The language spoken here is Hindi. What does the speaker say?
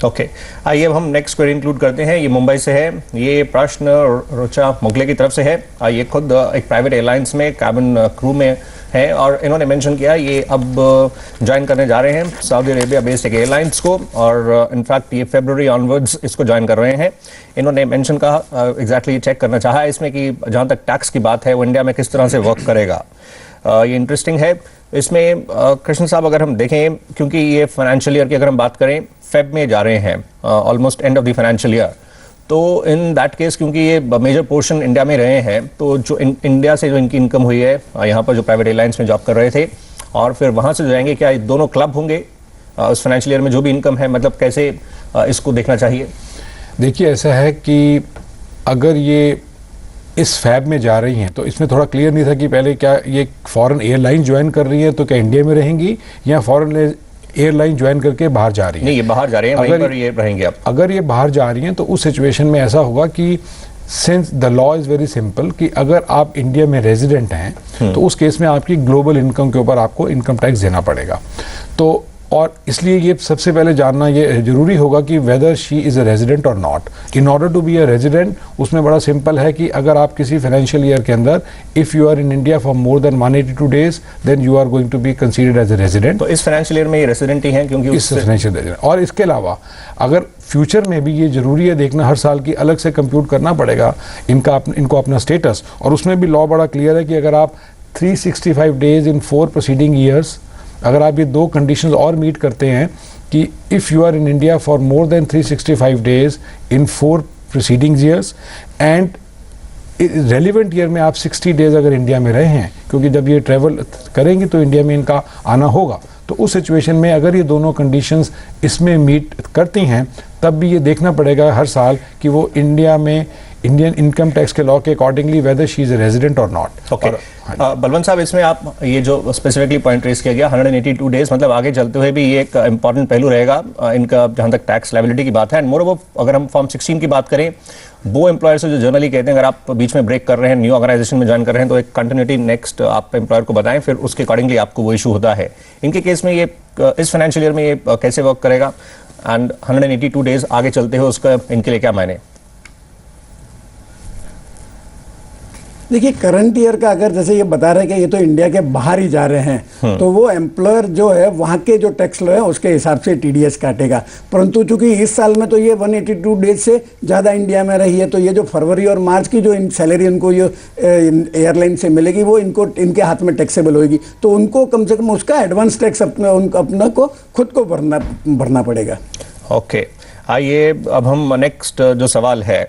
ओके, आइए अब हम नेक्स्ट क्वेरी इंक्लूड करते हैं। ये मुंबई से है, ये प्रश्न रोचा मुगले की तरफ से है। ये खुद एक प्राइवेट एयरलाइंस में कैबिन क्रू में है और इन्होंने मेंशन किया ये अब ज्वाइन करने जा रहे हैं सऊदी अरेबिया बेस्ड एक एयरलाइंस को, और इनफैक्ट ये फरवरी ऑनवर्ड्स इसको ज्वाइन कर रहे हैं। इन्होंने मेंशन कहा एग्जैक्टली चेक करना चाहा इसमें कि जहाँ तक टैक्स की बात है वो इंडिया में किस तरह से वर्क करेगा। ये इंटरेस्टिंग है। इसमें कृष्ण साहब अगर हम देखें, क्योंकि ये फाइनेंशियल ईयर की अगर हम बात करें फेब में जा रहे हैं, almost end of the financial year, तो इन दैट केस क्योंकि ये मेजर पोर्शन इंडिया में रहे हैं, तो जो इंडिया से जो इनकी इनकम हुई है यहाँ पर जो प्राइवेट एयरलाइंस में जॉब कर रहे थे और फिर वहाँ से जाएंगे, क्या दोनों क्लब होंगे उस फाइनेंशियल ईयर में जो भी इनकम है, मतलब कैसे इसको देखना चाहिए? देखिए ऐसा है कि अगर ये इस फैब में जा रही हैं तो इसमें थोड़ा क्लियर नहीं था कि पहले क्या ये फॉरेन एयरलाइन ज्वाइन कर रही है तो क्या इंडिया में रहेंगी या फॉरेन एयरलाइन ज्वाइन करके बाहर जा रही है। नहीं, ये बाहर जा रहे हैं, वहीं पर ये रहेंगे। अब अगर ये बाहर जा रही हैं तो उस सिचुएशन में ऐसा होगा कि since the law is very simple कि अगर आप इंडिया में रेजिडेंट हैं तो उस केस में आपकी ग्लोबल इनकम के ऊपर आपको इनकम टैक्स देना पड़ेगा। तो और इसलिए ये सबसे पहले जानना ये जरूरी होगा कि whether she is a resident और not. In order to be a resident उसमें बड़ा सिंपल है कि अगर आप किसी फाइनेंशियल ईयर के अंदर if you are in India for more than 182 days then you are going to be considered as a resident. तो इस फाइनेंशियल ईयर में ये रेजिडेंट ही हैं क्योंकि इस फाइनेंशियल रेजिडेंट। और इसके अलावा अगर फ्यूचर में भी ये जरूरी है देखना, हर साल की अलग से कंप्यूट करना पड़ेगा इनको अपना स्टेटस, और उसमें भी लॉ बड़ा क्लियर है कि अगर आप 365 डेज इन 4 प्रोसीडिंग ईयर्स, अगर आप ये 2 कंडीशंस और मीट करते हैं कि if you are in India for more than 365 days in 4 proceeding years and relevant year में आप 60 डेज अगर इंडिया में रहे हैं, क्योंकि जब ये ट्रैवल करेंगे तो इंडिया में इनका आना होगा, तो उस सिचुएशन में अगर ये दोनों कंडीशंस इसमें मीट करती हैं तब भी ये देखना पड़ेगा हर साल कि वो इंडिया में इंडियन इनकम टैक्स के लॉ के accordingly whether she is a resident और नॉट। ओके, बलवंत साहब इसमें आप ये जो स्पेसिफिकली पॉइंट रेस किया गया 182 डेज, मतलब आगे चलते हुए भी ये एक इंपॉर्टेंट पहलू रहेगा इनका जहां तक टैक्स लायबिलिटी की बात है। एंड मोर अगर हम फॉर्म 16 की बात करें, वो एम्प्लॉयर से जो जनरली कहते हैं अगर आप बीच में ब्रेक कर रहे हैं, न्यू ऑर्गेनाइजेशन में ज्वाइन कर रहे हैं, तो एक कंटिन्यूटी नेक्स्ट आप एम्प्लॉयर को बताएं, फिर उसके अकॉर्डिंगली आपको वो इशू होता है। इनके केस में ये इस फाइनेंशियल ईयर में ये कैसे वर्क करेगा एंड 182 डेज आगे चलते हुए उसका इनके लिए क्या मायने? देखिए करंट ईयर का अगर जैसे ये बता रहे हैं कि ये तो इंडिया के बाहर ही जा रहे हैं, तो वो एम्प्लॉयर जो है वहाँ के जो टैक्स लॉ है उसके हिसाब से टीडीएस काटेगा। परंतु चूंकि इस साल में तो ये 182 डेज से ज़्यादा इंडिया में रही है, तो ये जो फरवरी और मार्च की जो सैलरी उनको ये एयरलाइन से मिलेगी वो इनके हाथ में टैक्सेबल होगी, तो उनको कम से कम उसका एडवांस टैक्स अपना को खुद को भरना पड़ेगा। ओके, आइए अब हम नेक्स्ट जो सवाल है